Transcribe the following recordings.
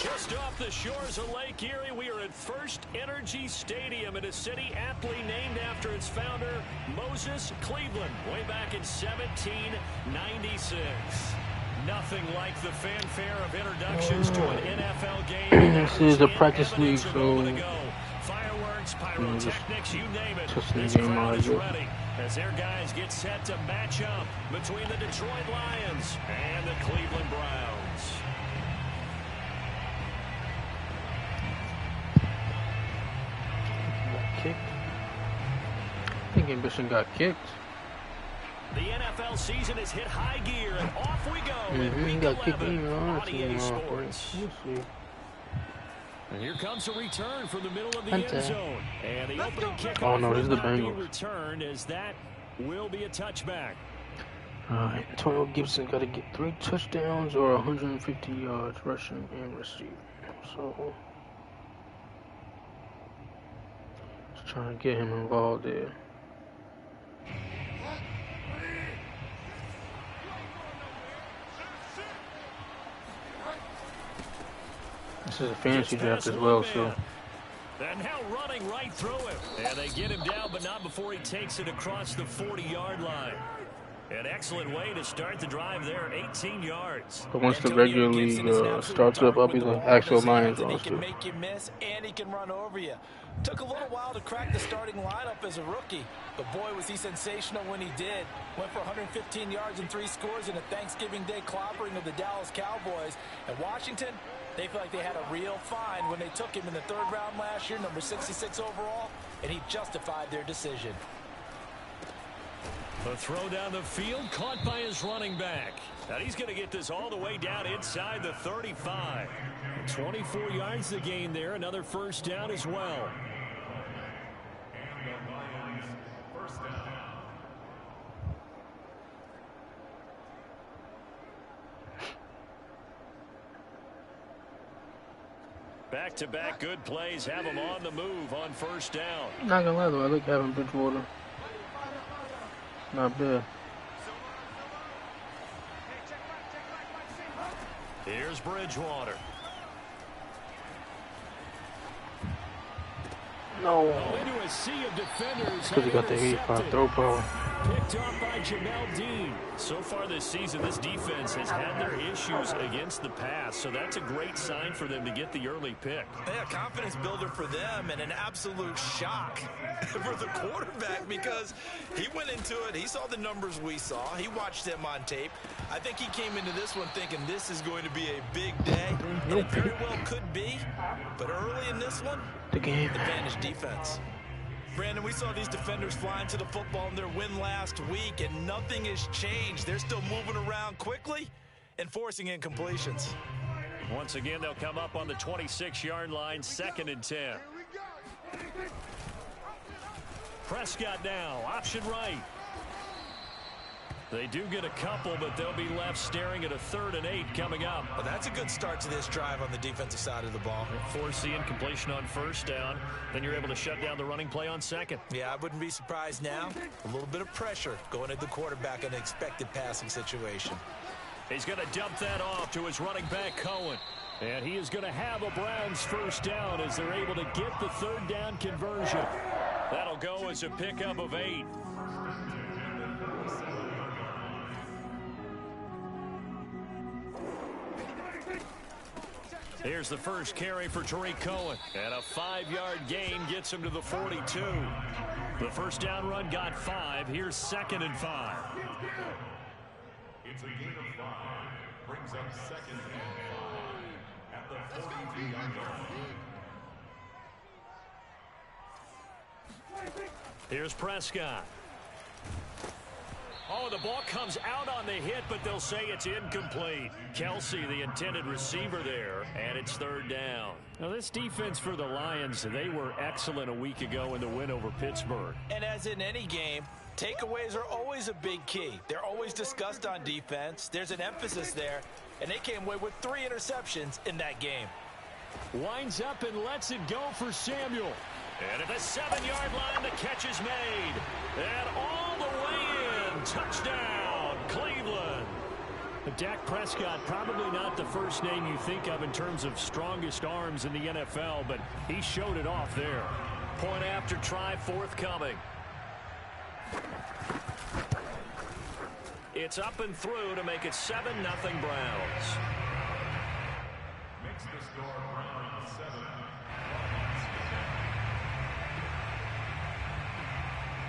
Just off the shores of Lake Erie, we are at First Energy Stadium in a city aptly named after its founder, Moses Cleveland, way back in 1796. Nothing like the fanfare of introductions to an NFL game. This is a practice league, so fireworks, pyrotechnics, you name it. Just This crowd is ready as their guys get set to match up between the Detroit Lions and the Cleveland Browns. Kicked. I think Ambition got kicked. The NFL season has hit high gear, and off we go. He got kicked in on EA Sports. And here comes a return from the middle of the end zone. And the opening kickoff will not be returned, as that will be a touchback. Alright, Antonio Gibson got to get 3 touchdowns or 150 yards rushing and receiving. So, just trying to get him involved there. This is a fantasy draft as well, so. And now running right through him. And they get him down, but not before he takes it across the 40-yard line. An excellent way to start the drive there, 18 yards. But once the regular league starts up, I'll be the actual Lions roster. He can make you miss, and he can run over you. Took a little while to crack the starting lineup as a rookie, but boy, was he sensational when he did. Went for 115 yards and 3 scores in a Thanksgiving Day clobbering of the Dallas Cowboys. And Washington, they feel like they had a real find when they took him in the 3rd round last year, number 66 overall, and he justified their decision. A throw down the field, caught by his running back. Now he's going to get this all the way down inside the 35. 24 yards to gain there, another first down as well. Back-to-back good plays have him on the move on first down. Not gonna lie though, I like having Bridgewater. Not bad. Here's Bridgewater. No. Into a sea of defenders. Because he got the 85 throw power. Picked off by Jamel Dean. So far this season, this defense has had their issues against the pass, so that's a great sign for them to get the early pick. Yeah, confidence builder for them, and an absolute shock for the quarterback because he went into it. He saw the numbers we saw. He watched them on tape. I think he came into this one thinking this is going to be a big day, and it very well could be. But early in this one, the game advantage defense. Brandon, we saw these defenders flying to the football in their win last week, and nothing has changed. They're still moving around quickly and forcing incompletions. Once again, they'll come up on the 26-yard line, 2nd and 10. Prescott now, option right. They do get a couple, but they'll be left staring at a 3rd and 8 coming up. Well, that's a good start to this drive on the defensive side of the ball. Force the incompletion on first down. Then you're able to shut down the running play on 2nd. Yeah, I wouldn't be surprised now. A little bit of pressure going at the quarterback in an expected passing situation. He's going to dump that off to his running back, Cohen. And he is going to have a Browns first down as they're able to get the 3rd down conversion. That'll go as a pickup of 8. Here's the first carry for Tariq Cohen. And a 5-yard gain gets him to the 42. The first down run got 5. Here's 2nd and 5. It's a gain of 5. Brings up 2nd and 5 at the 42-yard line. Here's Prescott. Oh, the ball comes out on the hit, but they'll say it's incomplete. Kelsey, the intended receiver there, and it's 3rd down. Now, this defense for the Lions, they were excellent a week ago in the win over Pittsburgh. And as in any game, takeaways are always a big key. They're always discussed on defense. There's an emphasis there, and they came away with 3 interceptions in that game. Winds up and lets it go for Samuel. And at the 7-yard line, the catch is made. And all the way in. Touchdown, Cleveland. Dak Prescott, probably not the first name you think of in terms of strongest arms in the NFL, but he showed it off there. Point after try forthcoming. It's up and through to make it 7-0 Browns. Makes the score Browns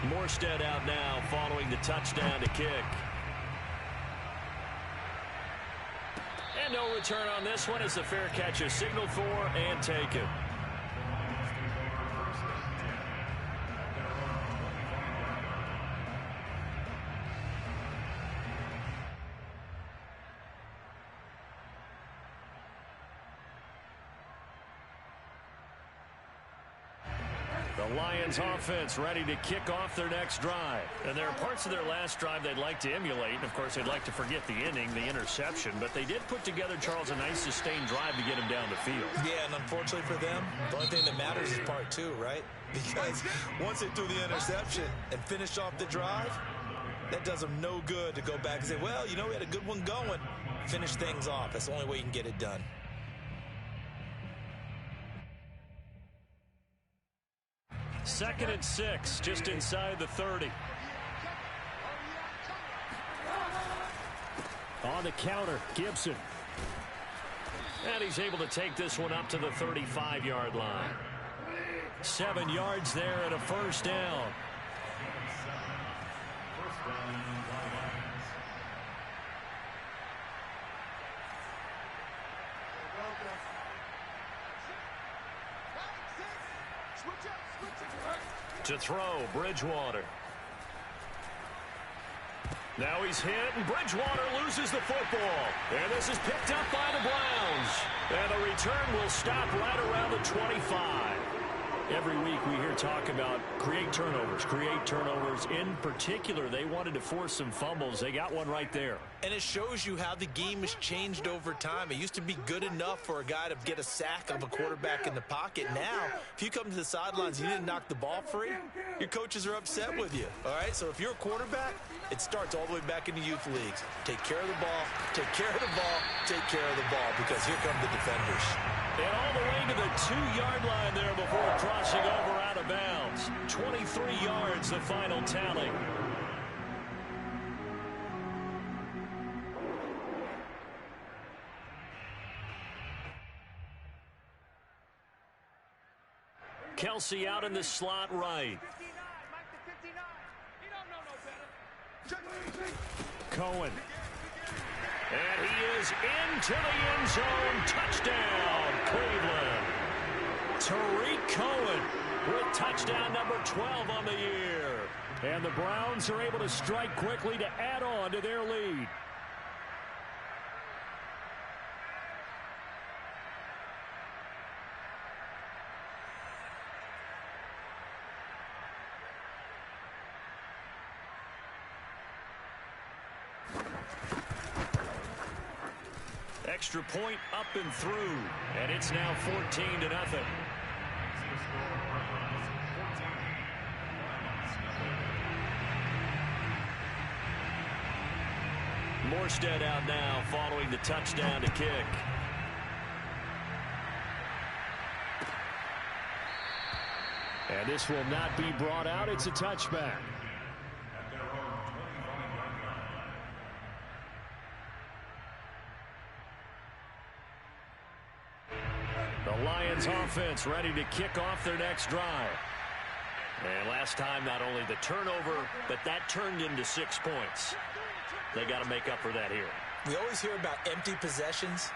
7. Morstead out now following the touchdown to kick. And no return on this one as the fair catch is signaled for and taken. The Lions offense ready to kick off their next drive. And there are parts of their last drive they'd like to emulate. And of course, they'd like to forget the inning, the interception. But they did put together, Charles, a nice sustained drive to get him down the field. Yeah, and unfortunately for them, the only thing that matters is part two, right? Because once they threw the interception and finished off the drive, that does them no good to go back and say, well, you know, we had a good one going. Finish things off. That's the only way you can get it done. Second and 6, just inside the 30. On the counter, Gibson. And he's able to take this one up to the 35-yard line. 7 yards there and a first down. To throw, Bridgewater. Now he's hit, and Bridgewater loses the football. And this is picked up by the Browns. And the return will stop right around the 25. Every week we hear talk about create turnovers. In particular, they wanted to force some fumbles. They got one right there. And it shows you how the game has changed over time. It used to be good enough for a guy to get a sack of a quarterback in the pocket. Now, if you come to the sidelines and you didn't knock the ball free, your coaches are upset with you. All right, so if you're a quarterback, it starts all the way back in the youth leagues. Take care of the ball, take care of the ball, take care of the ball, because here come the defenders. And all the way to the 2-yard line there before crossing over out of bounds. 23 yards, the final tally. Kelsey out in the slot right. Cohen. And he is into the end zone. Touchdown, Cleveland. Tariq Cohen with touchdown number 12 on the year. And the Browns are able to strike quickly to add on to their lead. Extra point up and through, and it's now 14-0. Morstead out now following the touchdown to kick. And this will not be brought out. It's a touchback. The Lions offense ready to kick off their next drive. And last time, not only the turnover, but that turned into 6 points. They got to make up for that here. We always hear about empty possessions,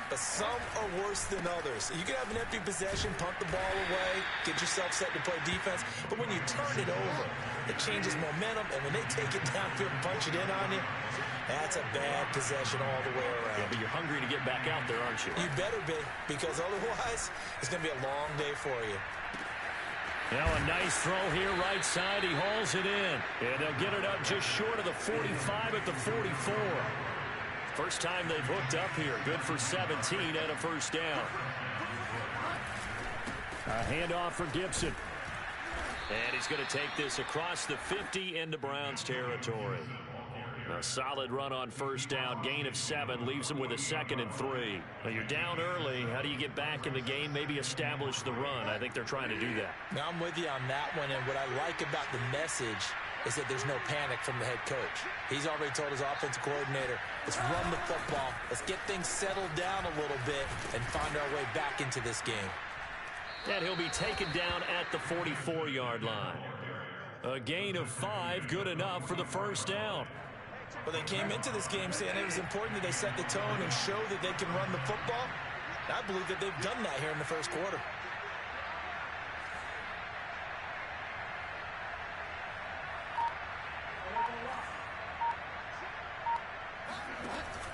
but some are worse than others. You can have an empty possession, punt the ball away, get yourself set to play defense, but when you turn it over, it changes momentum, and when they take it downfield and punch it in on you, that's a bad possession all the way around. Yeah, but you're hungry to get back out there, aren't you? You better be, because otherwise, it's going to be a long day for you. Now a nice throw here, right side. He hauls it in. And they'll get it up just short of the 45 at the 44. First time they've hooked up here. Good for 17 and a first down. A handoff for Gibson. And he's going to take this across the 50 into Browns territory. A solid run on first down. Gain of 7 leaves them with a 2nd and 3. Now you're down early. How do you get back in the game? Maybe establish the run. I think they're trying to do that. Now I'm with you on that one, and what I like about the message is that there's no panic from the head coach. He's already told his offensive coordinator, let's run the football, let's get things settled down a little bit and find our way back into this game. And he'll be taken down at the 44-yard line. A gain of 5, good enough for the first down. Well, they came into this game saying it was important that they set the tone and show that they can run the football. I believe that they've done that here in the first quarter.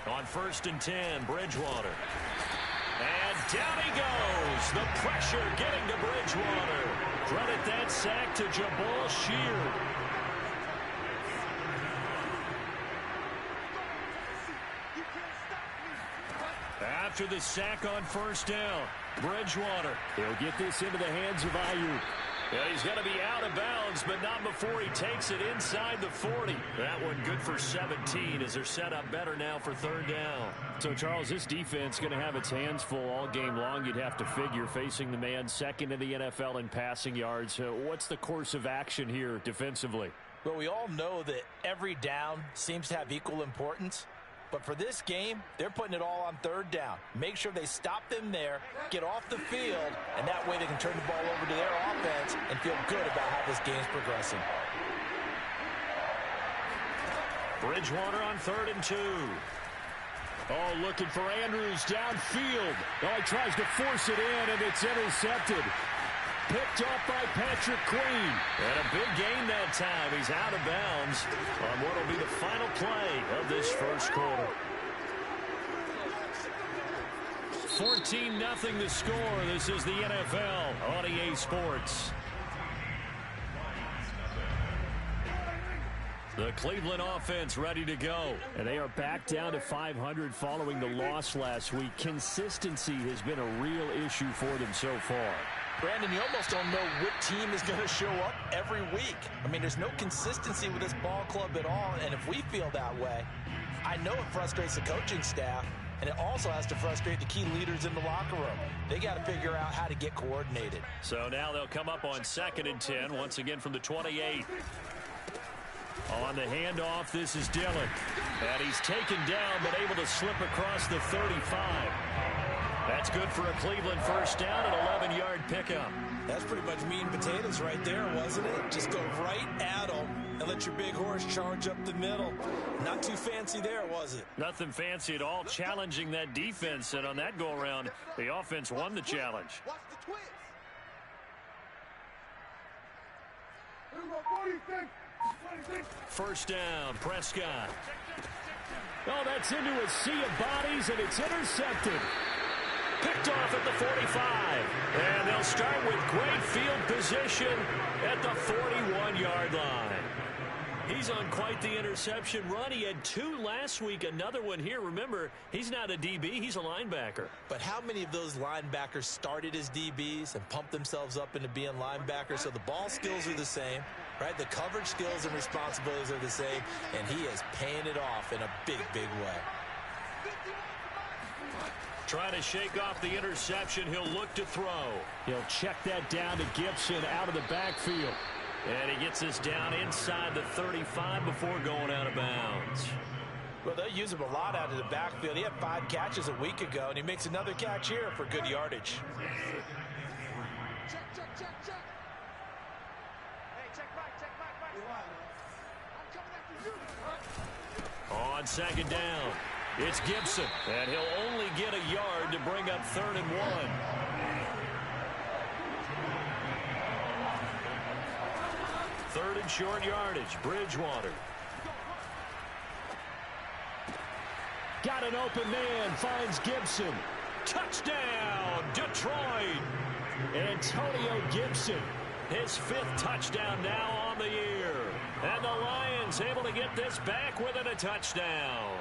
On 1st and 10, Bridgewater. And down he goes. The pressure getting to Bridgewater. Credit that sack to Jabal Sheard. After the sack on first down, Bridgewater. He'll get this into the hands of Ayuk. Yeah, he's going to be out of bounds, but not before he takes it inside the 40. That one good for 17 as they're set up better now for 3rd down. So, Charles, this defense going to have its hands full all game long, you'd have to figure, facing the man second in the NFL in passing yards. What's the course of action here defensively? Well, we all know that every down seems to have equal importance. But for this game, they're putting it all on 3rd down. Make sure they stop them there, get off the field, and that way they can turn the ball over to their offense and feel good about how this game's progressing. Bridgewater on 3rd and 2. Oh, looking for Andrews downfield. Oh, he tries to force it in, and it's intercepted. Picked off by Patrick Queen. And a big gain that time. He's out of bounds on what will be the final play of this first quarter. 14-0 the score. This is the NFL on EA Sports. The Cleveland offense ready to go. And they are back down to 500 following the loss last week. Consistency has been a real issue for them so far. Brandon, you almost don't know what team is going to show up every week. I mean, there's no consistency with this ball club at all, and if we feel that way, I know it frustrates the coaching staff, and it also has to frustrate the key leaders in the locker room. They got to figure out how to get coordinated. So now they'll come up on 2nd and 10, once again from the 28. On the handoff, this is Dillon. And he's taken down, but able to slip across the 35. That's good for a Cleveland first down, an 11-yard pickup. That's pretty much meat and potatoes right there, wasn't it? Just go right at them and let your big horse charge up the middle. Not too fancy there, was it? Nothing fancy at all, challenging that defense. And on that go-around, the offense won the challenge. Watch the twist. First down, Prescott. Oh, that's into a sea of bodies, and it's intercepted. Picked off at the 45. And they'll start with great field position at the 41-yard line. He's on quite the interception run. He had 2 last week, another one here. Remember, he's not a DB, he's a linebacker. But how many of those linebackers started as DBs and pumped themselves up into being linebackers? So the ball skills are the same, right? The coverage skills and responsibilities are the same, and he is paying it off in a big, big way. Trying to shake off the interception. He'll look to throw. He'll check that down to Gibson out of the backfield. And he gets this down inside the 35 before going out of bounds. Well, they use him a lot out of the backfield. He had 5 catches a week ago, and he makes another catch here for good yardage. Check. Hey, check back. I'm coming after you. On 2nd down, it's Gibson. And he'll only get a yard to bring up 3rd and 1. Third and short yardage, Bridgewater. Got an open man, finds Gibson. Touchdown, Detroit. Antonio Gibson. His 5th touchdown now on the year. And the Lions able to get this back within a touchdown.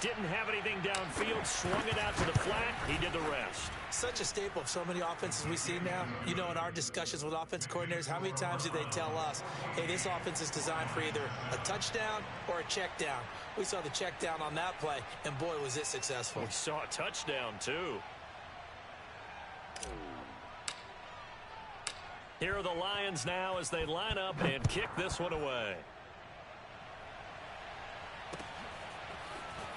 Didn't have anything downfield, swung it out to the flat. He did the rest. Such a staple of so many offenses we see now. You know, in our discussions with offense coordinators, how many times do they tell us, hey, this offense is designed for either a touchdown or a check down. We saw the check down on that play, and boy, was it successful. We saw a touchdown, too. Here are the Lions now as they line up and kick this one away.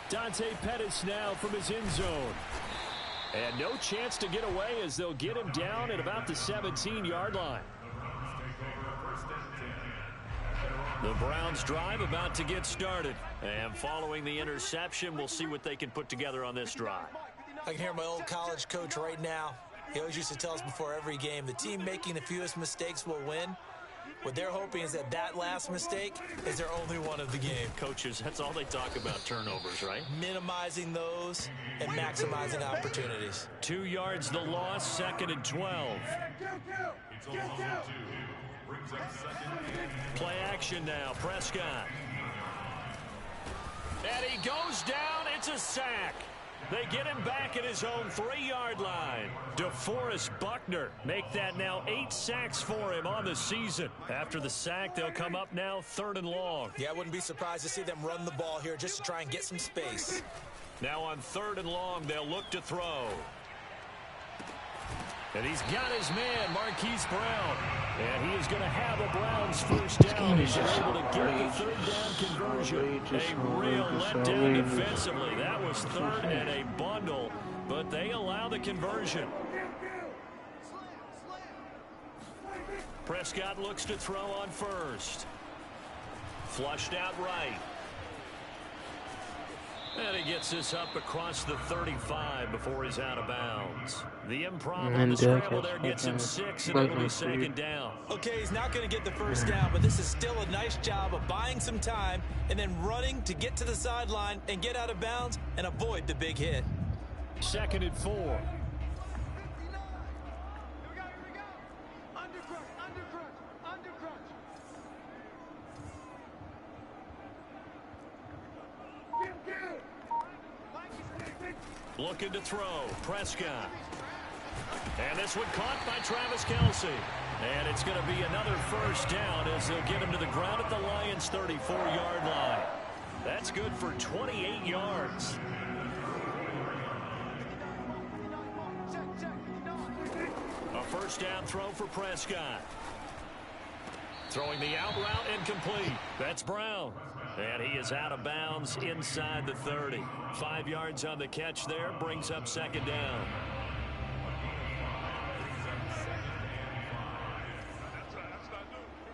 Dante Pettis now from his end zone. And no chance to get away as they'll get him down at about the 17-yard line. The Browns drive about to get started. And following the interception, we'll see what they can put together on this drive. I can hear my old college coach right now. He always used to tell us before every game, the team making the fewest mistakes will win. What they're hoping is that that last mistake is their only one of the game. Coaches, that's all they talk about, turnovers, right? Minimizing those and maximizing opportunities. 2 yards the loss, 2nd and 12. Play action now, Prescott. And he goes down, it's a sack. They get him back at his own 3-yard line. DeForest Buckner make that now 8 sacks for him on the season. After the sack, they'll come up now 3rd and long. Yeah, I wouldn't be surprised to see them run the ball here just to try and get some space. Now on 3rd and long, they'll look to throw. And he's got his man, Marquise Brown. And he is going to have a Browns first down. He's able to get the 3rd down conversion. A real letdown defensively. That was 3rd and a bundle, but they allow the conversion. Prescott looks to throw on 1st. Flushed out right. And he gets this up across the 35 before he's out of bounds. The improv on the scramble there gets him 6, and it'll be 2nd down. Okay, he's not going to get the first down, but this is still a nice job of buying some time and then running to get to the sideline and get out of bounds and avoid the big hit. 2nd and 4. Looking to throw, Prescott. And this one caught by Travis Kelce. And it's going to be another first down as they'll get him to the ground at the Lions' 34-yard line. That's good for 28 yards. A first down throw for Prescott. Throwing the out route incomplete. That's Brown. And he is out of bounds inside the 30. 5 yards on the catch there, brings up 2nd down.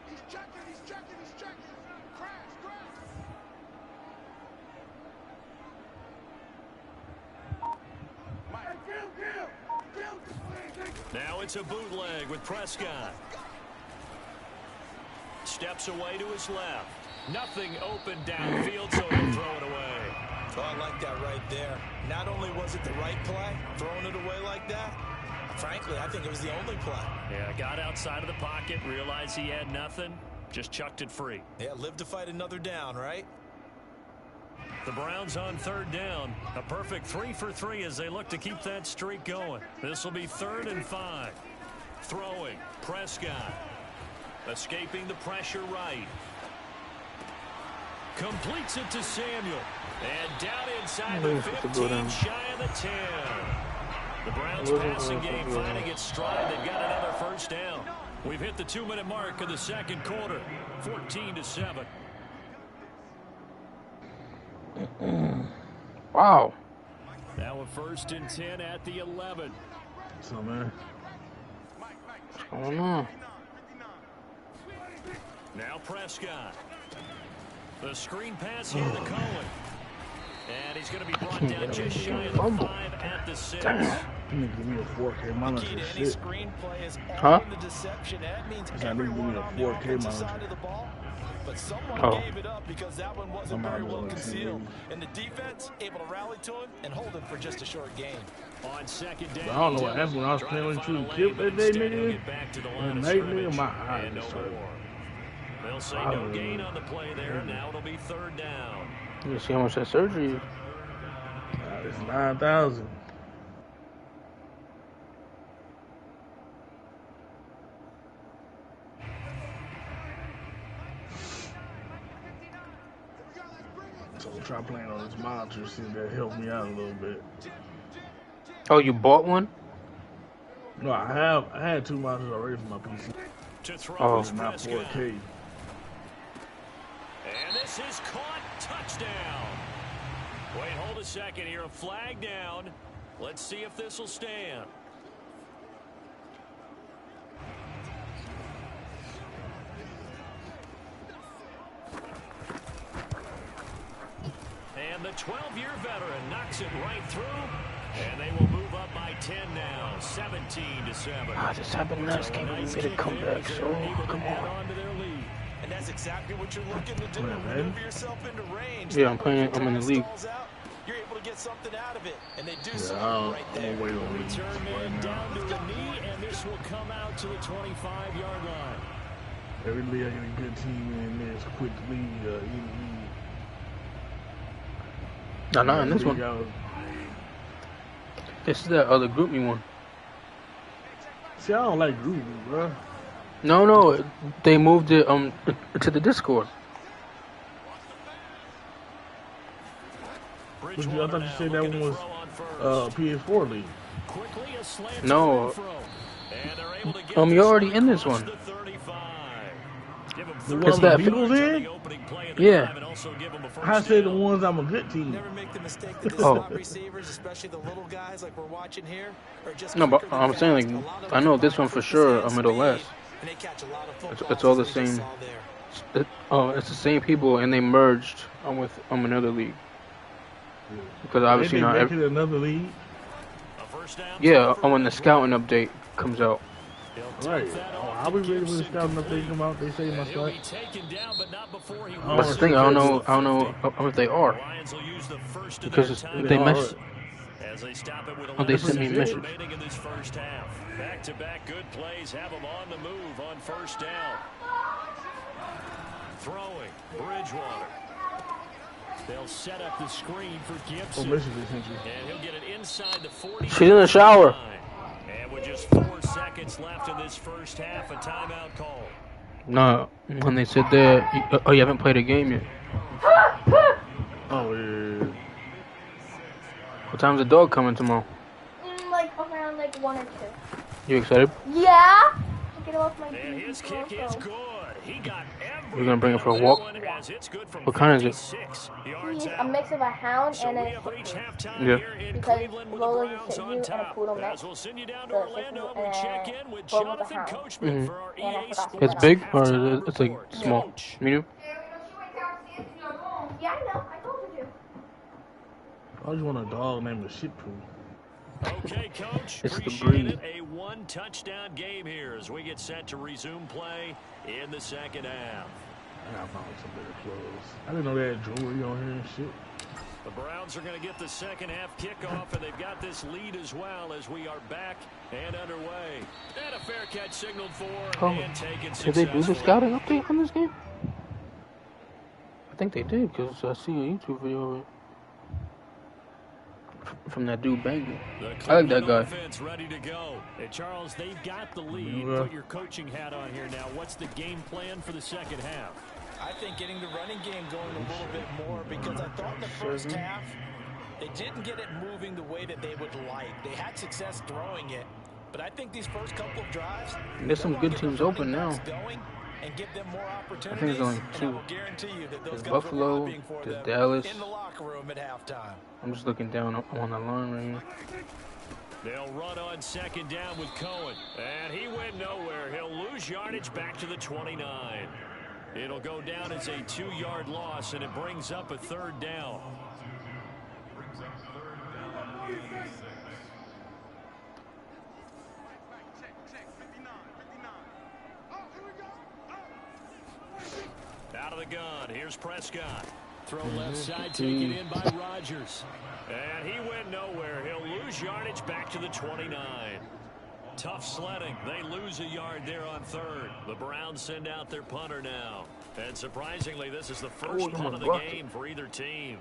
He's checking. Crash. Now it's a bootleg with Prescott. Steps away to his left. Nothing open downfield, so he'll throw it away. Oh, I like that right there. Not only was it the right play, throwing it away like that, frankly, I think it was the only play. Yeah, got outside of the pocket, realized he had nothing, just chucked it free. Yeah, live to fight another down, right? The Browns on 3rd down. A perfect 3 for 3 as they look to keep that streak going. This will be 3rd and 5. Throwing, Prescott. Escaping the pressure right. Completes it to Samuel. And down inside the 15, shy of the 10. The Browns passing game finding its stride. They've got another first down. We've hit the 2-minute mark of the 2nd quarter. 14-7. Wow. Now a 1st and 10 at the 11. What's up, man? What's going on? Now Prescott. The screen pass here to Cohen. And he's going to be brought down just shy of the 5 at the 6. You need to give me a 4K monitor. Key to any Shit. screenplay is Huh? the deception. That means I need to give everyone me a on the 4K offensive side monitor. of the ball. But someone Oh. gave it up because that one wasn't I'm very not well gonna concealed. see And the defense able to rally to him and hold him for just a short gain. On 2nd down. I don't know what happened when I was playing with you. Kip that day, nigga. And Nate, nigga, my eyes and no just started. more. They'll say no gain on the play there. Now it'll be 3rd down. You see how much that surgery is? It's 9,000. So I'm trying playing on this monitor, see if that help me out a little bit. Oh, you bought one? No, I had 2 monitors already for my PC. To throw Oh. is Not Prescott. 4K. And this is caught. Touchdown. Wait, hold a second here. A flag down. Let's see if this will stand. And the 12-year veteran knocks it right through. And they will move up by 10 now. 17-7. Ah, this happened last game. We made a comeback, so come Add on. on to their lead. And that's exactly what you're looking to do. Man. Maneuver yourself into range. Yeah, I'm playing. I'm in the league. Out, you're able to get something out of it, and they do Yeah, so I'm right there. gonna wait on these Return right man now. down to a knee, and this will come out to the 25-yard line. Every league I get a good team in this quick lead, No, not in this one. This is that other group me one. See, I don't like Groovy, bro. No, they moved it to the Discord. I thought you said that one was PS4 league. No. You're already in this one. The one that the Beagles in? Yeah. I say the ones I'm a good team. Never make the mistake that the Oh. slot receivers, especially the little guys like we're watching here, are just No, but quicker than I'm saying, fast. like, A lot of I know them this one for quick sure, with middle speed, last. and they catch a lot of It's footballs, all the as we just same. saw there. It's the same people, and they merged with another league. Because They obviously not. make it another league. Yeah, when the scouting update comes out. Right. I'll be ready when the scouting update come out. They say my start. That's the thing. I don't know if they are, because they mess. Oh, they sent me a message. Back-to-back good plays have them on the move on first down. Throwing, Bridgewater. They'll set up the screen for Gibson. And he'll get it inside the 40. She's in the shower. And with just 4 seconds left in this first half, a timeout call. No, when they said that, you haven't played a game yet. Oh, yeah. What time's the dog coming tomorrow? Like around like 1 or 2. You excited? Yeah. Get off my And his kick is good. He got We're gonna bring it for a walk. What kind is it? He's a mix of a hound and a Yeah. because Lola is a Shih Tzu and a poodle mix. We'll send you down to So Orlando. it's We check in with both with a Jonathan hound. Coachman for our And I EA forgot to Sports. It's big or it's like small, medium? Yeah, I know. I told you. I just want a dog named the Shih Tzu. Okay, Coach. It's the Appreciate breed. it. A one-touchdown game here as we get set to resume play in the second half. I gotta find some better clothes. I didn't know they had jewelry on here and shit. The Browns are going to get the second half kickoff, and they've got this lead as well as we are back and underway. And a fair catch signaled for and taken Did they do the successfully. scouting update on this game? I think they did, because I see a YouTube video of it. From that dude banging. I like that guy. Offense ready to go. Hey, Charles, they've got the lead. Yeah. Put your coaching hat on here now. What's the game plan for the second half? I think getting the running game going a little bit more, because I thought in the first half they didn't get it moving the way that they would like. They had success throwing it, but I think these first couple of drives, There's some good teams open now. going and give them more opportunities. I think there's only and I 2. will guarantee you that those There's guys were Buffalo, lobbying for there's them Dallas. in the locker room at halftime. I'm just looking down on the line right here. They'll run on second down with Cohen. And he went nowhere. He'll lose yardage back to the 29. It'll go down as a 2-yard loss, and it brings up a third down. Out of the gun, here's Prescott. Throw left side, taken in by Rodgers. And he went nowhere. He'll lose yardage back to the 29. Tough sledding. They lose a yard there on third. The Browns send out their punter now. And surprisingly, this is the first punt of the game for either team.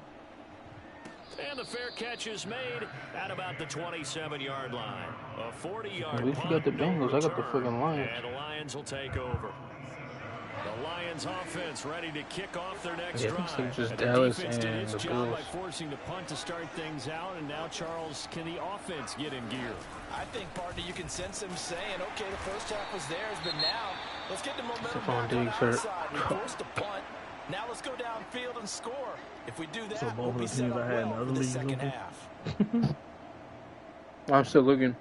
And the fair catch is made at about the 27-yard line. A 40-yard At least you got the Bengals. I got the freaking Lions. And the Lions will take over. The Lions offense ready to kick off their next drive. I think it's just And Dallas the defense did and its the job Bills. by forcing the punt to start things out. And now, Charles, can the offense get in gear? I think, partner, you can sense him saying, okay, the first half was theirs, but now let's get the momentum Stephon back on the Diggs hurt. outside. We forced the punt. Now let's go downfield and score. If we do that, So we'll both be of the set teams up I had in the well other for the leagues second open. half. I'm still looking.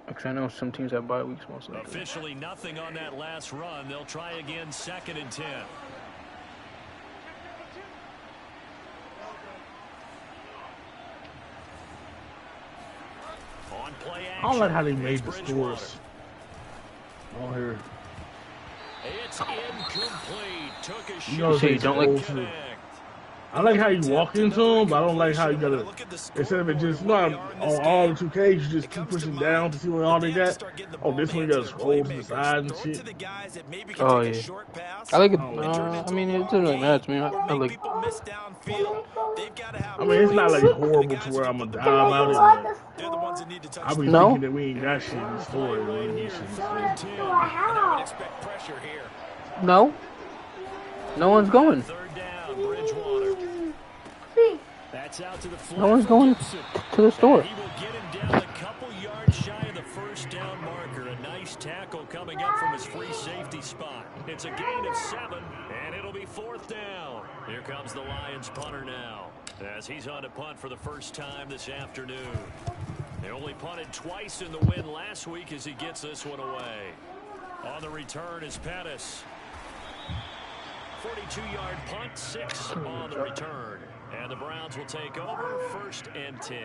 Actually, I know some teams have bye weeks most likely. Officially nothing on that last run. They'll try again 2nd and 10. On play action. I don't like how they made the Bridgewater. scores on here. It's incomplete. Took a You shot. know, So you don't like- supposed to- I like how you walk into them, but I don't like how you gotta, instead of it just, on all the 2Ks, you just keep pushing down to see what all they got. Oh, this one you gotta scroll to the side and shit. Oh, yeah. I like it. I mean, it doesn't really matter to me. I like. I mean, it's not like horrible to where I'm gonna die about it, They're the ones that need to touch but I be No. thinking that we ain't got shit in the story. We ain't get shit in the story. I would expect pressure here. No. No one's going. 3rd down, Bridgewater. That's out to the flat No one's for going Gibson. to the store. He will get him down a couple yards shy of the first down marker. A nice tackle coming up from his free safety spot. It's a gain of 7, and it'll be 4th down. Here comes the Lions punter now, as he's on to punt for the first time this afternoon. They only punted twice in the win last week as he gets this one away. On the return is Pettis. 42-yard punt, 6 on the return. And the Browns will take over 1st and 10.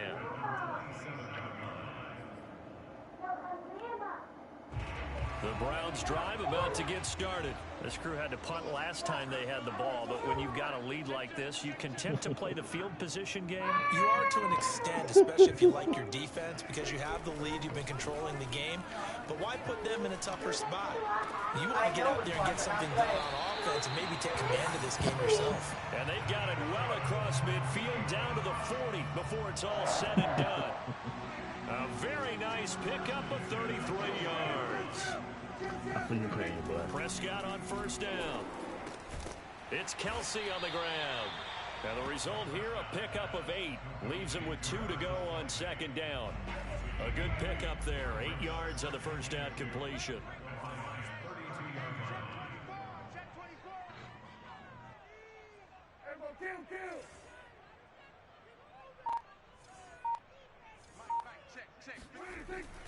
The Browns drive about to get started. This crew had to punt last time they had the ball, but when you've got a lead like this, you content to play the field position game? You are to an extent, especially if you like your defense, because you have the lead, you've been controlling the game. But why put them in a tougher spot? You want to get out there and get something done on offense and maybe take command of this game yourself. And they've got it well across midfield down to the 40 before it's all said and done. A very nice pickup of 33 yards. I feel your pain, but Prescott on 1st down. It's Kelsey on the ground. And the result here, a pickup of 8. Leaves him with 2 to go on 2nd down. A good pickup there. 8 yards on the first down completion.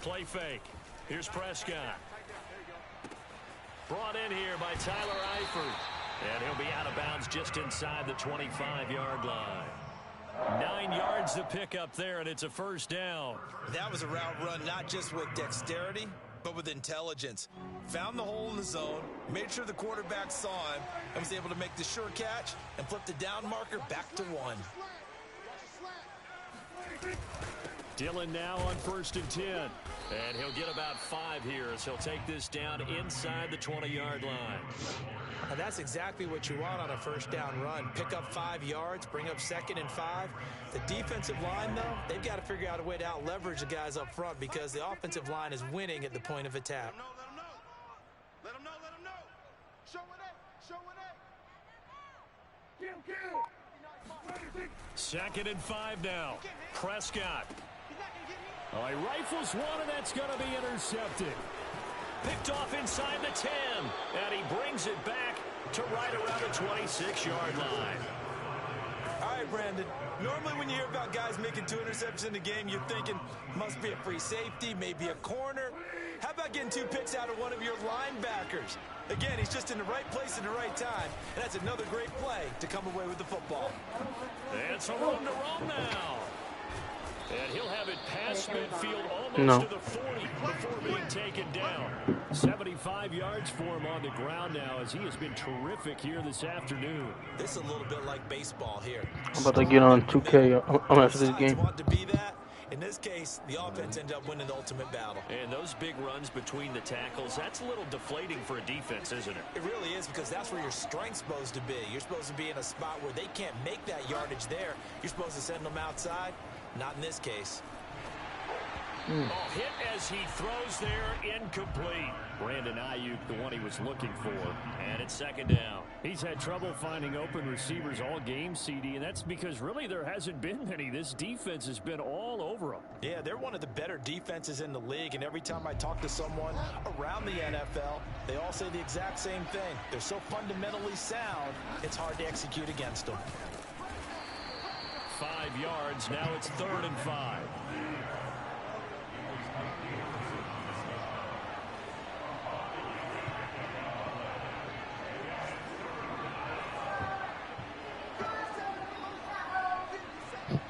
Play fake. Here's Prescott. Brought in here by Tyler Eifert. And he'll be out of bounds just inside the 25-yard line. 9 yards to pick up there, and it's a 1st down. That was a route run not just with dexterity, but with intelligence. Found the hole in the zone, made sure the quarterback saw him, and was able to make the sure catch and flip the down marker back to 1. Dillon now on 1st and 10. And he'll get about 5 here as he'll take this down inside the 20-yard line. And that's exactly what you want on a 1st down run. Pick up 5 yards, bring up 2nd and 5. The defensive line, though, they've got to figure out a way to out-leverage the guys up front because the offensive line is winning at the point of attack. Let them know. Show it. 2nd and 5 now. Prescott. Oh, he rifles one, and that's going to be intercepted. Picked off inside the 10, and he brings it back to right around the 26-yard line. All right, Brandon. Normally when you hear about guys making 2 interceptions in a game, you're thinking must be a free safety, maybe a corner. How about getting 2 picks out of one of your linebackers? Again, he's just in the right place at the right time, and that's another great play to come away with the football. And some room to roam now. And he'll have it past midfield almost to the 40 before being taken down. 75 yards for him on the ground now as he has been terrific here this afternoon. This is a little bit like baseball here. I'm about to get on 2K. I'm after this game. Want to be that, In this case, the offense ended up winning the ultimate battle. And those big runs between the tackles, that's a little deflating for a defense, isn't it? It really is, because that's where your strength's supposed to be. You're supposed to be in a spot where they can't make that yardage there. You're supposed to send them outside. Not in this case. Oh, hit as he throws there, incomplete. Brandon Ayuk, the one he was looking for. And it's second down. He's had trouble finding open receivers all game, CD, and that's because really there hasn't been many. This defense has been all over them. Yeah, they're one of the better defenses in the league, and every time I talk to someone around the NFL, they all say the exact same thing. They're so fundamentally sound, it's hard to execute against them. 5 yards, now it's 3rd and 5.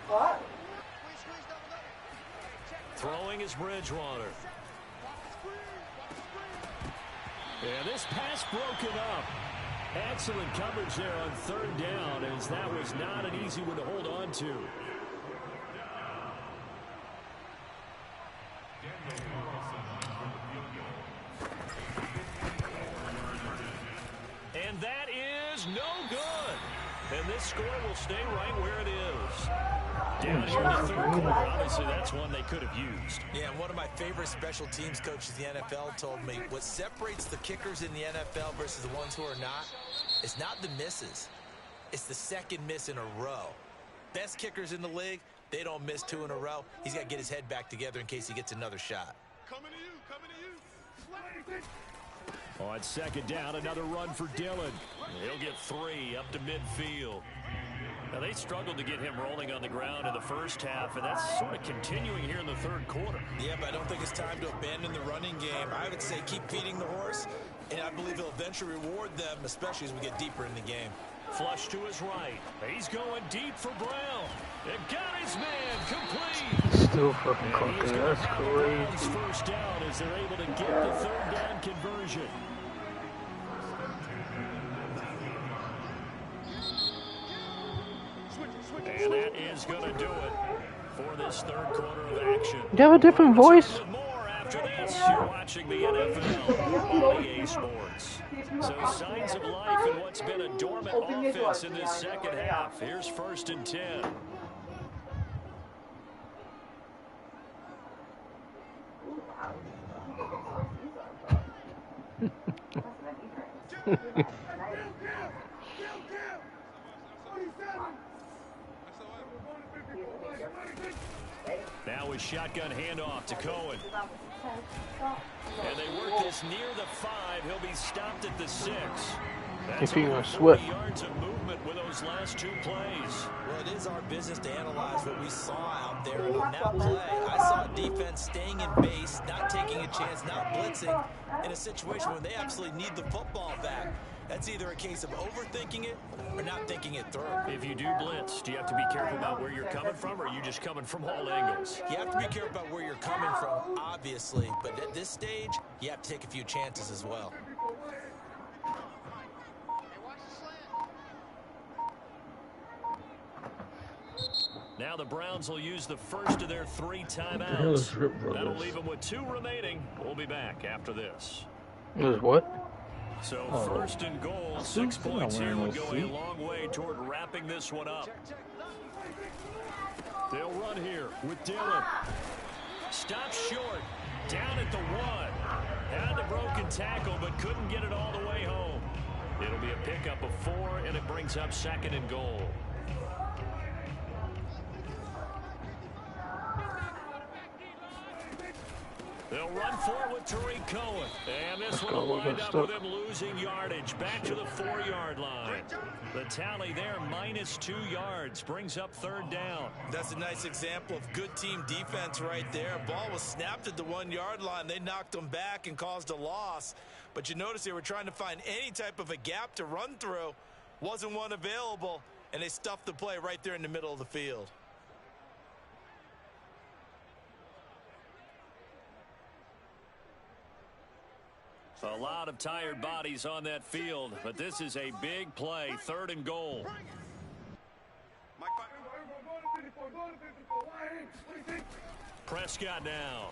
What? Throwing is Bridgewater. And this pass broken up. Excellent coverage there on 3rd down, as that was not an easy one to hold on to. And that is no good. And this score will stay right where it is. Down here in the 3rd quarter, obviously that's one they could have used. Yeah, and one of my favorite special teams coaches in the NFL told me what separates the kickers in the NFL versus the ones who are not is not the misses. It's the second miss in a row. Best kickers in the league, they don't miss 2 in a row. He's got to get his head back together in case he gets another shot. Coming to you, coming to you. On 2nd down, another run for Dillon. He'll get 3 up to midfield. Now, they struggled to get him rolling on the ground in the first half, and that's sort of continuing here in the 3rd quarter. Yeah, but I don't think it's time to abandon the running game. I would say keep feeding the horse, and I believe he'll eventually reward them, especially as we get deeper in the game. Flush to his right. He's going deep for Brown. It got his man complete. Still fucking cooking. That's crazy. First down as they're able to get the 3rd down conversion. And that is going to do it for this 3rd quarter of action. Do you have a different voice? More after this, you're watching the NFL on EA Sports. So signs of life in what's been a dormant offense in this second half. Here's 1st and 10. Now with shotgun handoff to Cohen. And they work this near the 5. He'll be stopped at the 6. That's If you over sweat. 40 yards of movement with those last 2 plays. Well, it is our business to analyze what we saw out there. And on that play, I saw defense staying in base, not taking a chance, not blitzing, in a situation where they absolutely need the football back. That's either a case of overthinking it or not thinking it through. If you do blitz, do you have to be careful about where you're coming from, or are you just coming from all angles? You have to be careful about where you're coming from, obviously. But at this stage, you have to take a few chances as well. Now the Browns will use the first of their 3 timeouts. hell is Rip Brothers? That'll leave them with 2 remaining. We'll be back after this. It was what? So 1st and goal, 6 points here would go a long way toward wrapping this one up. They'll run here with Dillon. Stops short, down at the 1. Had the broken tackle, but couldn't get it all the way home. It'll be a pickup of 4, and it brings up 2nd and goal. They'll run forward with Tariq Cohen. And this one will wind up with him losing yardage. Back to the 4-yard line. The tally there, -2 yards. Brings up 3rd down. That's a nice example of good team defense right there. Ball was snapped at the 1-yard line. They knocked them back and caused a loss. But you notice they were trying to find any type of a gap to run through. Wasn't one available, and they stuffed the play right there in the middle of the field. A lot of tired bodies on that field, but this is a big play, 3rd and goal. Mike, Prescott now.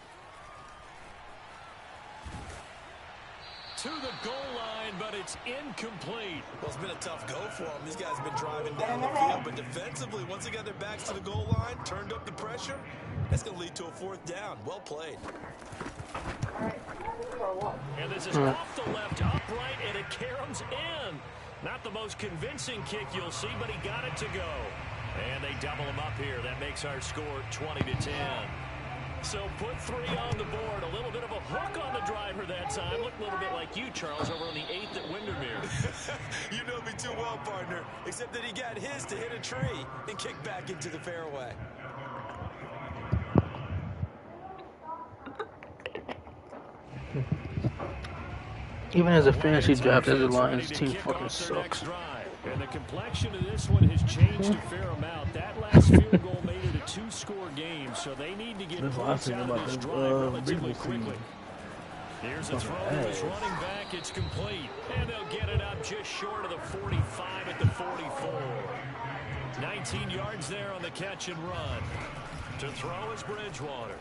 To the goal line, but it's incomplete. Well, it's been a tough go for them. These guys have been driving down the field, but defensively, once they got their backs to the goal line, turned up the pressure, that's going to lead to a fourth down. Well played. And this is off the left upright, and it caroms in. Not the most convincing kick you'll see, but he got it to go. And they double him up here. That makes our score 20-10. So put 3 on the board. A little bit of a hook on the driver that time. Looked a little bit like you, Charles, over on the 8th at Windermere. You know me too well, partner. Except that he got his to hit a tree and kick back into the fairway. Even as a fantasy draft, as a Lions team fucking sucks. And the complexion of this one has changed a fair amount. That last field goal made it a 2-score game, so they need to get points out of this drive relatively quickly. Here's a throw to his running back. It's complete. And they'll get it up just short of the 45 at the 44. 19 yards there on the catch and run. To throw is Bridgewater.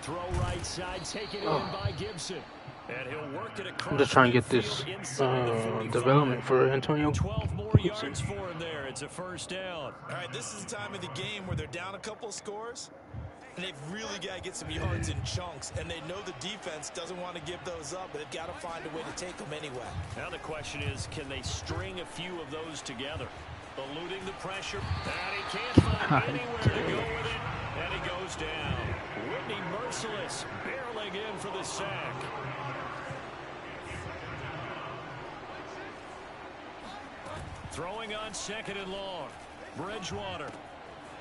Throw right side, taken in by Gibson. And he'll work it across. I'm just trying to get this development for Antonio. 12 more yards for him there. It's a first down. All right, this is the time of the game where they're down a couple scores, and they've really got to get some yards in chunks, and they know the defense doesn't want to give those up, but they've got to find a way to take them anyway. Now the question is, can they string a few of those together? Eluding the pressure, and he can't find anywhere to go with it, and he goes down. Whitney Merciless barreling in for the sack. Throwing on 2nd and long. Bridgewater.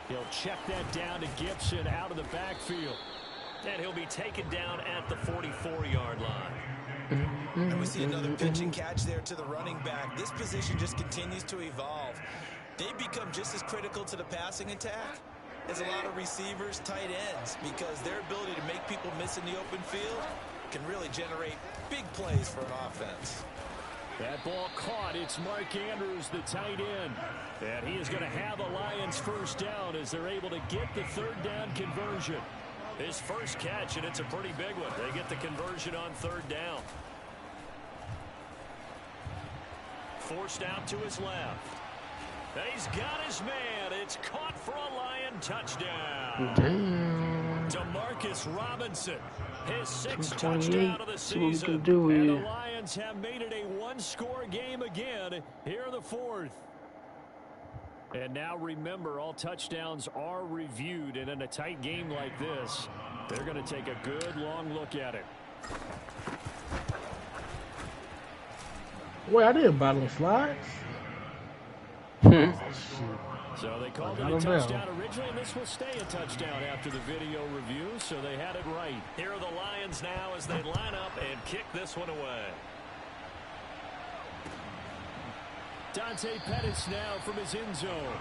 He'll check that down to Gibson out of the backfield. And he'll be taken down at the 44-yard line. And we see another pitch and catch there to the running back. This position just continues to evolve. They become just as critical to the passing attack as a lot of receivers, tight ends, because their ability to make people miss in the open field can really generate big plays for an offense. That ball caught. It's Mark Andrews, the tight end. And he is going to have a Lions first down as they're able to get the 3rd down conversion. His first catch, and it's a pretty big one. They get the conversion on 3rd down. Forced out to his left. He's got his man. It's caught for a Lion touchdown. Damn. DeMarcus Robinson, his 6th 228. touchdown of the See what we season. can do And here. the Lions have made it a 1-score game again here in the 4th. And now remember, all touchdowns are reviewed, and in a tight game like this, they're going to take a good long look at it. Wait, I didn't buy those slides. So they called it a touchdown originally, and this will stay a touchdown after the video review, so they had it right. Here are the Lions now as they line up and kick this one away. Dante Pettis now from his end zone.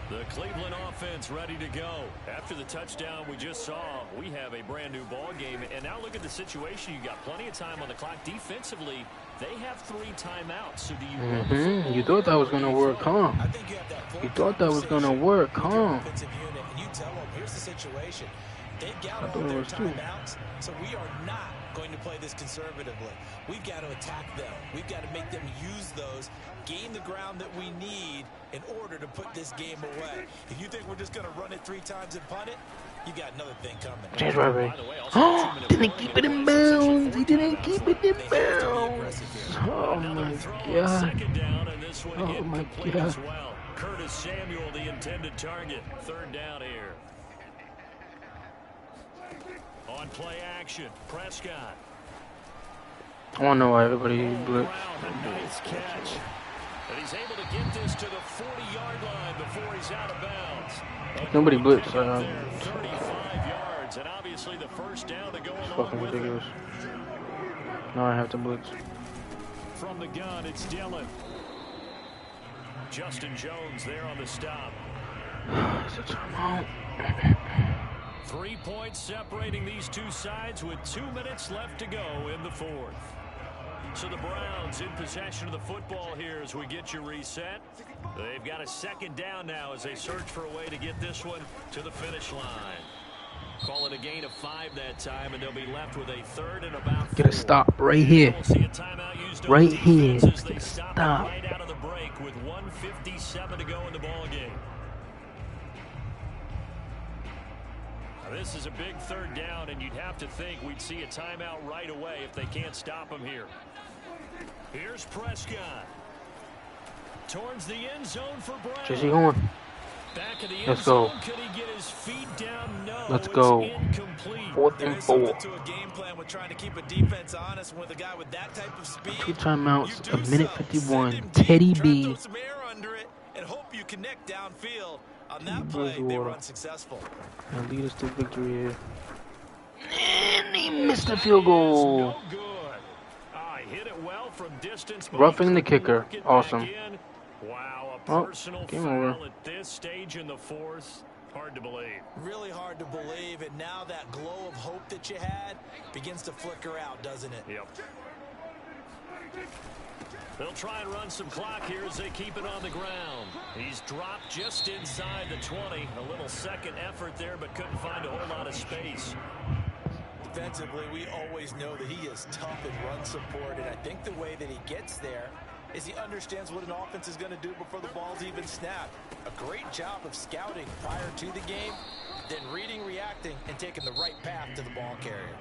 The Cleveland offense ready to go. After the touchdown we just saw, we have a brand new ball game. And now look at the situation. You got plenty of time on the clock. Defensively, they have 3 timeouts. So do you You thought that was going to work, huh? I think you have that You thought that was going to work, huh? offensive unit, and you tell them, here's the situation. They've got all their timeouts, so we are not going to play this conservatively. We've got to attack them. We've got to make them use those, gain the ground that we need in order to put this game away. If you think we're just going to run it 3 times and punt it, you got another thing coming. James Robert. Didn't keep it in bounds. He didn't keep it in bounds. Oh my God. Oh my God. Curtis Samuel, the intended target. 3rd down here. On play action, Prescott. I want to know why everybody blitzed. Nice catch. And he's able to get this to the 40-yard line before he's out of bounds. Nobody blitzed. 35 yards, and obviously the first down to go It's along fucking with ridiculous. it. Now I have to blitz. From the gun, it's Dillon. Justin Jones there on the stop. It's a timeout. 3 points separating these two sides with 2 minutes left to go in the 4th. So the Browns in possession of the football here as we get you reset. They've got a second down now as they search for a way to get this one to the finish line. Call it a gain of 5 that time, and they'll be left with a third and about 4. Get a stop right here. Right here. As they Stop. right out of the break with 1:57 to go in the ball game. Now, this is a big third down, and you'd have to think we'd see a timeout right away if they can't stop him here. Here's Prescott. Towards the end zone for Brown. Jesse going. Back of the Let's go. Could he get his feet down? No, Let's go. Incomplete. 4th and 4. To a game plan with trying to keep a defense honest with a guy with that type of speed. 2 timeouts, a minute 51. Teddy B. Throw some air under it and hope you connect downfield. On that play, they were unsuccessful. And lead us to victory here. And he missed the field goal. No good. Hit it well from distance. Roughing the kicker. Awesome. Wow, a Oh, personal game foul over. at this stage in the 4th. Hard to believe. Really hard to believe, and now that glow of hope that you had begins to flicker out, doesn't it? Yep. They'll try and run some clock here as they keep it on the ground. He's dropped just inside the 20. A little second effort there, but couldn't find a whole lot of space. Defensively, we always know that he is tough in run support, and I think the way that he gets there is he understands what an offense is going to do before the ball's even snapped. A great job of scouting prior to the game, then reading, reacting, and taking the right path to the ball carrier.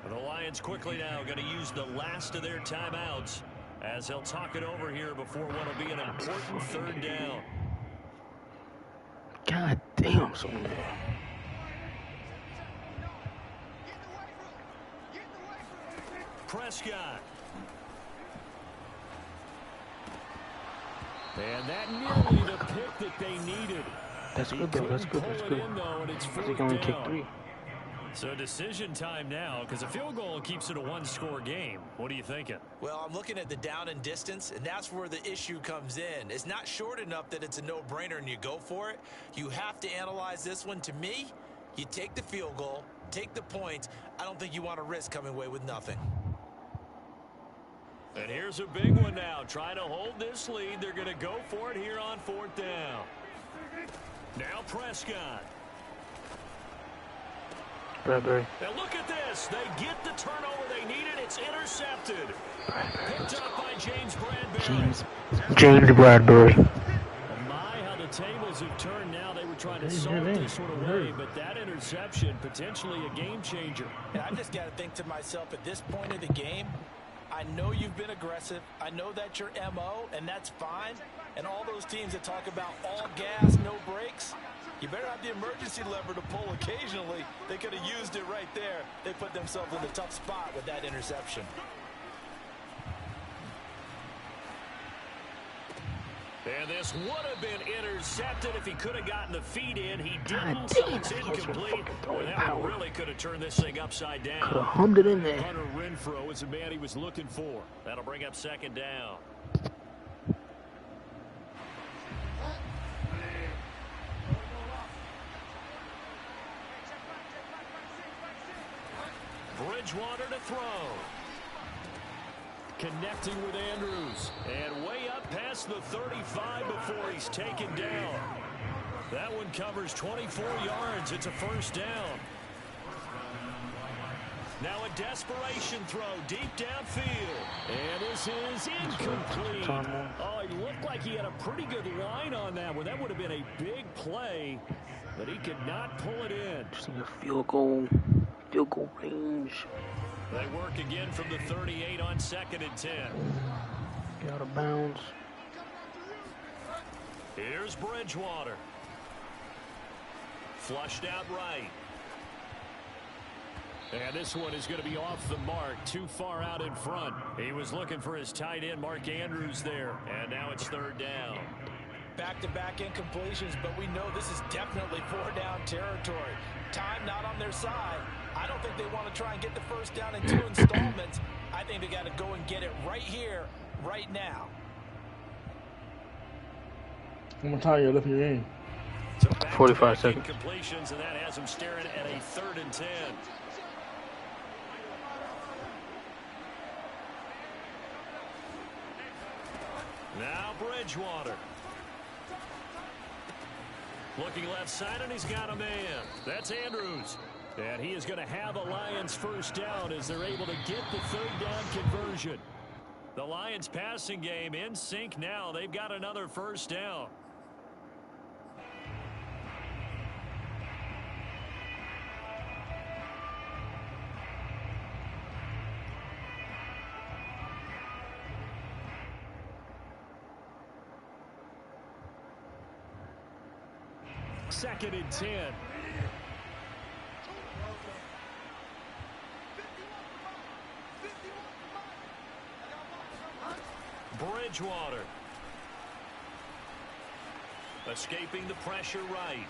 The Lions quickly now going to use the last of their timeouts as they'll talk it over here before what will be an important third down. God damn, so mad. Prescott. And that nearly the pick that they needed. That's good, though. That's good. That's good. Because he can only kick 3. So decision time now, because a field goal keeps it a one-score game. What are you thinking? Well, I'm looking at the down and distance, and that's where the issue comes in. It's not short enough that it's a no-brainer and you go for it. You have to analyze this one. To me, you take the field goal, take the points. I don't think you want to risk coming away with nothing. And here's a big one now. Trying to hold this lead. They're going to go for it here on 4th down. Now Prescott. Bradbury. And look at this. They get the turnover they needed. It's intercepted. Picked up by James Bradbury. James Bradbury. My, how the tables have turned now. They were trying to solve this sort of way, but that interception, potentially a game changer. And I just got to think to myself, at this point of the game, I know you've been aggressive. I know that's your MO, and that's fine. And all those teams that talk about all gas, no brakes, you better have the emergency lever to pull occasionally. They could have used it right there. They put themselves in a tough spot with that interception. And this would have been intercepted if he could have gotten the feet in. He didn't, so it's incomplete. Well, that one really could have turned this thing upside down. Could have hummed it in there. Hunter Renfrow is the man he was looking for. That'll bring up second down. Bridgewater to throw. Connecting with Andrews. And way up past the 35 before he's taken down. That one covers 24 yards. It's a first down. Now a desperation throw deep downfield. And this is incomplete. Oh, it looked like he had a pretty good line on that one. That would have been a big play, but he could not pull it in. Just need a field goal range. They work again from the 38 on 2nd and 10. Get out of bounds. Here's Bridgewater. Flushed out right. And this one is going to be off the mark, too far out in front. He was looking for his tight end, Mark Andrews, there. And now it's third down. Back-to-back incompletions, but we know this is definitely 4-down territory. Time not on their side. I don't think they want to try and get the first down in 2 installments. I think they got to go and get it right here, right now. I'm going to tell you, left your game. So 45 seconds. Completions, and that has him staring at a 3rd and 10. Now Bridgewater. Looking left side, and he's got a man. That's Andrews. And he is going to have a Lions first down as they're able to get the third down conversion. The Lions passing game in sync now. They've got another first down. Second and 10. Bridgewater. Escaping the pressure right.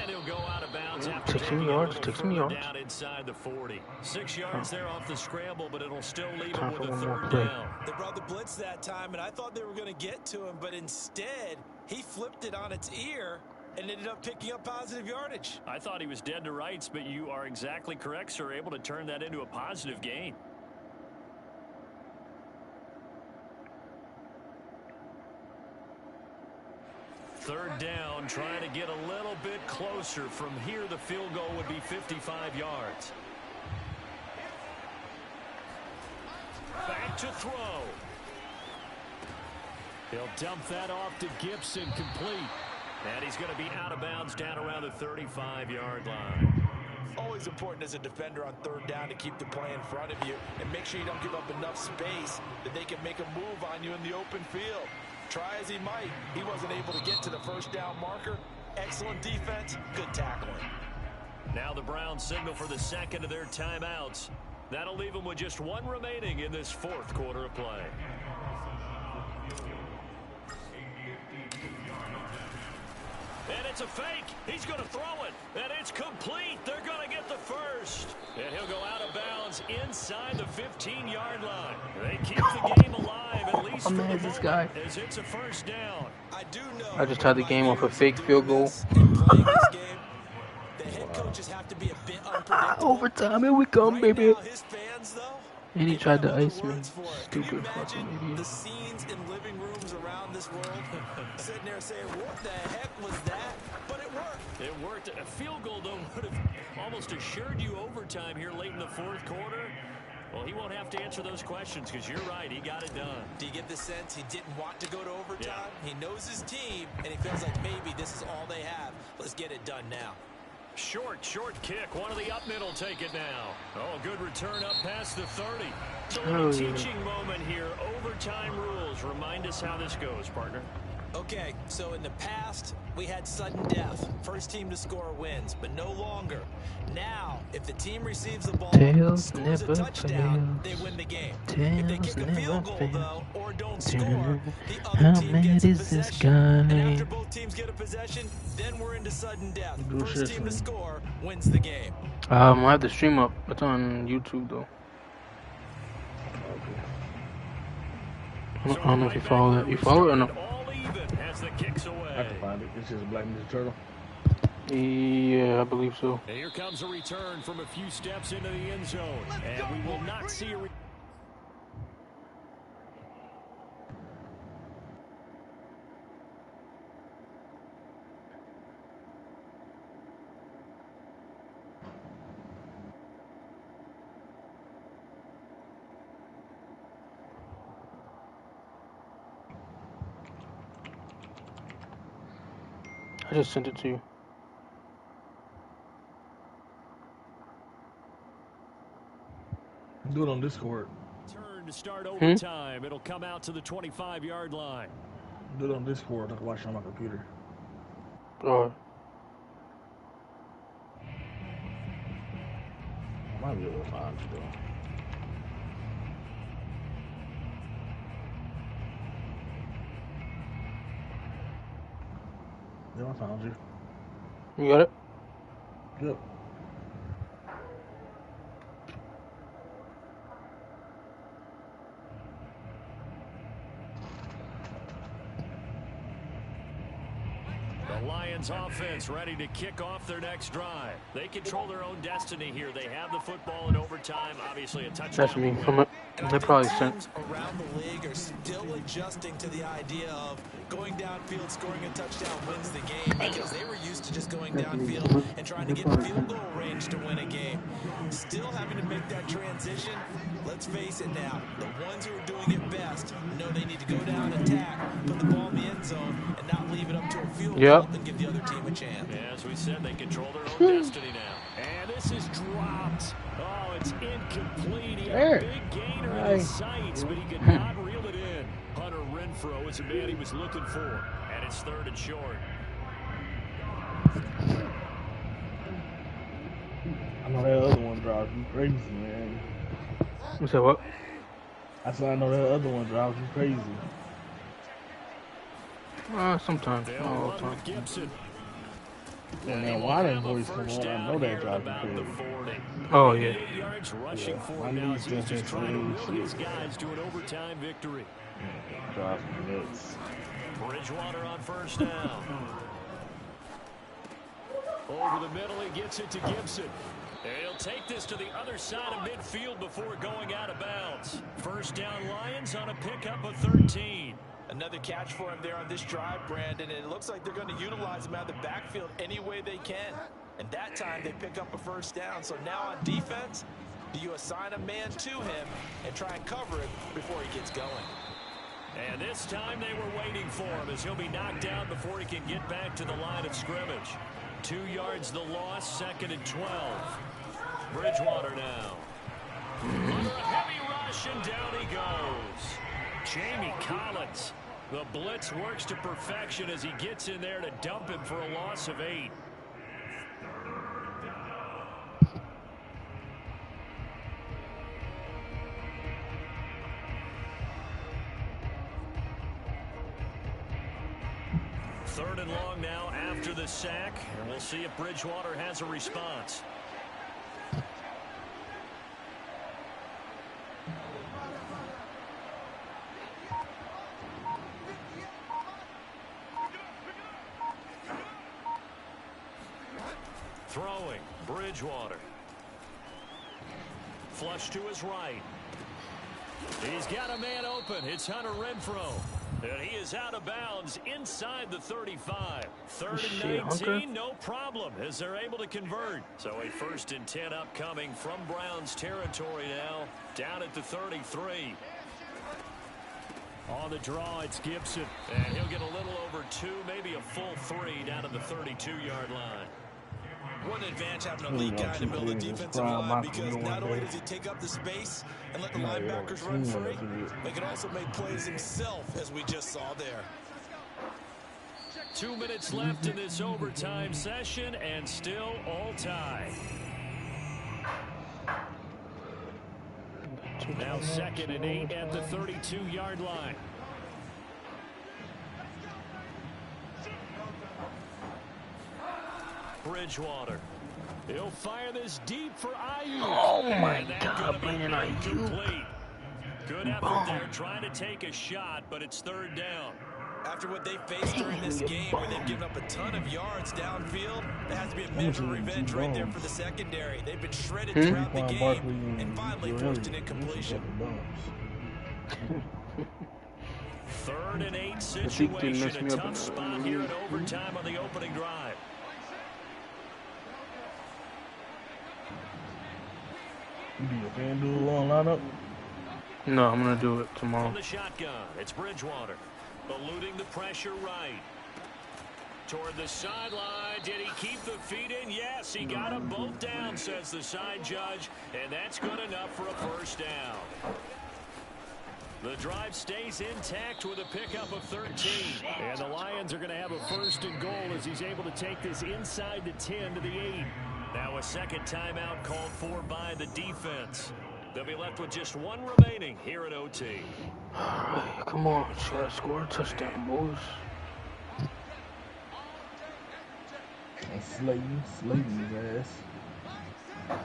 And he'll go out of bounds after Take some yards, take some yards. Down inside the 40. 6 yards there off the scramble, but it'll still leave Time him for with a one more third play. down. They brought the blitz that time, and I thought they were going to get to him, but instead, he flipped it on its ear and ended up picking up positive yardage. I thought he was dead to rights, but you are exactly correct, sir. Able to turn that into a positive gain. Third down, trying to get a little bit closer. From here, the field goal would be 55 yards. Back to throw. He'll dump that off to Gibson, complete. And he's going to be out of bounds down around the 35-yard line. Always important as a defender on third down to keep the play in front of you and make sure you don't give up enough space that they can make a move on you in the open field. Try as he might, he wasn't able to get to the first down marker. Excellent defense, good tackling. Now the Browns signal for the second of their timeouts. That'll leave them with just one remaining in this fourth quarter of play. And it's a fake. He's going to throw it. And it's complete. They're going to get the first. And he'll go out of bounds inside the 15-yard line. They keep the game alive, at least for the moment, this guy. as it's a first down. I do know. I just tied the game off a fake field goal. The head coaches have to be a bit unpredictable. Overtime, here we come, Right baby. now, his fans, though, And he they tried to have no ice me. words for it. Stupid Can you fucking imagine idiot. the scenes in living rooms around this world? Sitting there saying, what the heck was that? But it worked. It worked. A field goal, though, would have almost assured you overtime here late in the fourth quarter. Well, he won't have to answer those questions because you're right. He got it done. Do you get the sense he didn't want to go to overtime? Yeah. He knows his team, and he feels like maybe this is all they have. Let's get it done now. Short kick. One of the up mid will take it now. Oh, good return up past the 30. So a little teaching moment here. Overtime rules. Remind us how this goes, partner. Okay, so in the past, we had sudden death. First team to score wins, but no longer. Now, if the team receives the ball, scores a touchdown, they win the game. If they kick a field goal, though, or don't score, the other team gets a possession. And after both teams get a possession, then we're into sudden death. First team to score wins the game. I have the stream up. It's on YouTube, though. I don't know if you follow it. You follow it or no? I can find it. It's just a Black Ninja Turtle. Yeah, I believe so. And here comes a return from a few steps into the end zone. And we will not see a... I just sent it to you. Do it on Discord. Turn to start overtime. It'll come out to the 25-yard line. Do it on Discord. I can watch it on my computer. Oh. I might be able to find it, though. Yeah, I found you. You got it? Yep. The Lions offense ready to kick off their next drive. They control their own destiny here. They have the football in overtime. Obviously a touchdown. That's me. They probably sent. Teams around the league are still adjusting to the idea of going downfield, scoring a touchdown wins the game, because they were used to just going downfield and trying to get field goal range to win a game. Still having to make that transition. Let's face it now, the ones who are doing it best know they need to go down, attack, put the ball in the end zone, and not leave it up to a field goal and give the other team a chance. Yeah, as we said, they control their own destiny now. And this is dropped. Oh, it's incomplete. He had a big gainer in his sights, but he could not reel it in. Hunter Renfrow is the man he was looking for. And it's 3rd and short. I know that other one drives you crazy, man. You said what? I said I know that other one drives you crazy. Sometimes. Not all the time. Gibson. When that Wannon voice comes on, I know that drives you crazy. Oh, yeah. Yards rushing for now. He's just trying to will these guys to an overtime victory. Drives me nuts. Bridgewater on 1st down. Over the middle, he gets it to Gibson. And he'll take this to the other side of midfield before going out of bounds. 1st down Lions on a pickup of 13. Another catch for him there on this drive, Brandon, and it looks like they're going to utilize him out of the backfield any way they can. And that time they pick up a 1st down. So now on defense, do you assign a man to him and try and cover it before he gets going? And this time they were waiting for him, as he'll be knocked down before he can get back to the line of scrimmage. 2 yards the loss, 2nd and 12. Bridgewater now. Under a heavy rush, and down he goes. Jamie Collins. The blitz works to perfection as he gets in there to dump him for a loss of 8. Third and long now after the sack, and we'll see if Bridgewater has a response. Throwing, Bridgewater. Flush to his right. He's got a man open. It's Hunter Renfrow. And he is out of bounds inside the 35. 3rd and 19, no problem, as they're able to convert. So a 1st and 10 upcoming from Browns territory now, down at the 33. On the draw, it's Gibson. And he'll get a little over 2, maybe a full 3 down to the 32-yard line. One advantage having a lead guy in the middle of the defensive line, because not only does he take up the space and let the linebackers run free, but he can also make plays himself, as we just saw there. 2 minutes left in this overtime session, and still all tied. Now 2nd and 8 at the 32-yard line. Bridgewater. He'll fire this deep for Ayuk. Oh my God, Brandon Ayuk. Good effort there, trying to take a shot, but it's 3rd down. After what they faced during this game, where they've given up a ton of yards downfield, there has to be a measure of revenge right there for the secondary. They've been shredded throughout the game and finally forced an incompletion. 3rd and 8 situation. A tough spot here in overtime on the opening drive. You do your FanDuel long lineup? No, I'm gonna do it tomorrow. From the shotgun, it's Bridgewater. Eluding the pressure right. Toward the sideline. Did he keep the feet in? Yes, he got them both down, says the side judge. And that's good enough for a 1st down. The drive stays intact with a pickup of 13. And the Lions are going to have a 1st and goal as he's able to take this inside the 10 to the 8. Now a 2nd timeout called for by the defense. They'll be left with just 1 remaining here at OT. Come on, try to score a touchdown, boys. And Slayton's ass.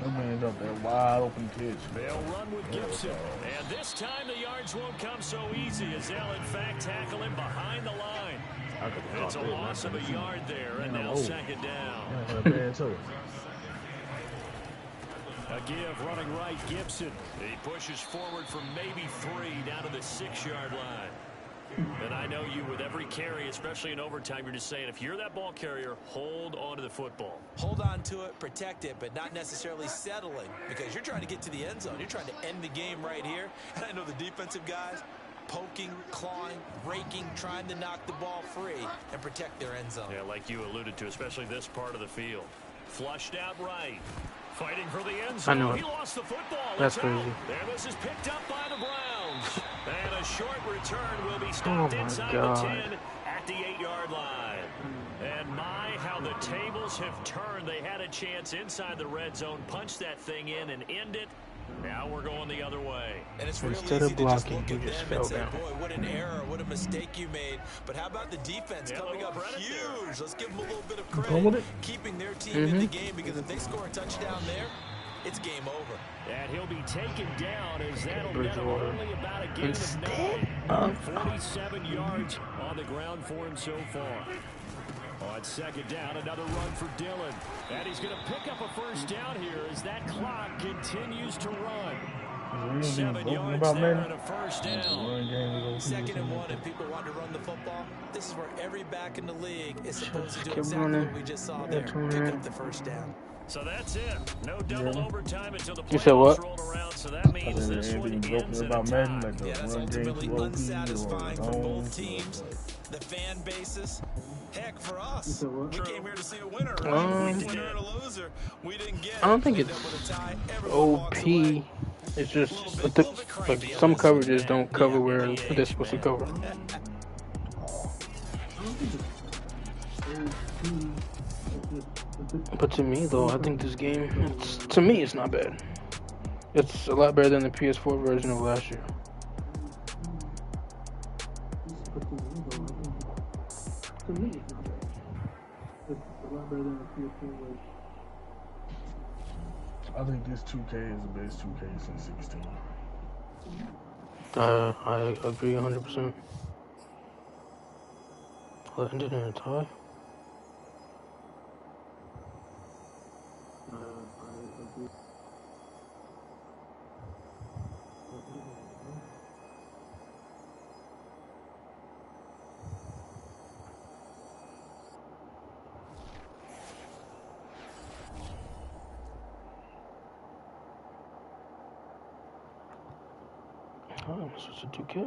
That man's out there wide open pitch. They'll run with Gibson. And this time the yards won't come so easy as they'll in fact tackle him behind the line. It's a loss of a yard there, and now second down. A give running right, Gibson. He pushes forward for maybe 3 down to the 6-yard line. And I know you, with every carry, especially in overtime, you're just saying, if you're that ball carrier, hold on to the football. Hold on to it, protect it, but not necessarily settling, because you're trying to get to the end zone. You're trying to end the game right here. And I know the defensive guys poking, clawing, raking, trying to knock the ball free and protect their end zone. Yeah, like you alluded to, especially this part of the field. Flushed out right. Fighting for the end zone. I know it. He lost the football. That's crazy. And this is picked up by the Browns. And a short return will be stopped inside God. the 10 at the 8-yard line. And my, how the tables have turned. They had a chance inside the red zone, punch that thing in and end it. Now we're going the other way. And it's really Instead easy of to just blocking, look he at just them and fell say, down. boy, what an error, what a mistake you made. But how about the defense coming up huge? Let's give them a little bit of credit, keeping their team in the game, because if they score a touchdown there, it's game over. And he'll be taken down as that'll net him only about a gain of 9. 47 yards on the ground for him so far. On second down, another run for Dillon. And he's going to pick up a first down here as that clock continues to run. 7 yards there and a first down. 2nd and 1, and people want to run the football. This is where every back in the league is supposed to do exactly what we just saw there. Pick up the first down. So that's it. No double overtime until the playoffs rolled around. So that means this one ends in a tie. Yeah, that's ultimately unsatisfying for both teams. The fan bases. Heck, for us, we came here to see a winner, right? Winner and a loser. We didn't get it. I don't think it's OP. It's just like some coverages don't cover where they're supposed to cover. But to me, though, I think this game, to me, it's not bad. It's a lot better than the PS4 version of last year. To me, it's not bad. It's a lot better than the PS4 version. I think this 2K is the best 2K since 16. I agree 100%. Well, it ended in a tie. Oh, I'm supposed to 2K.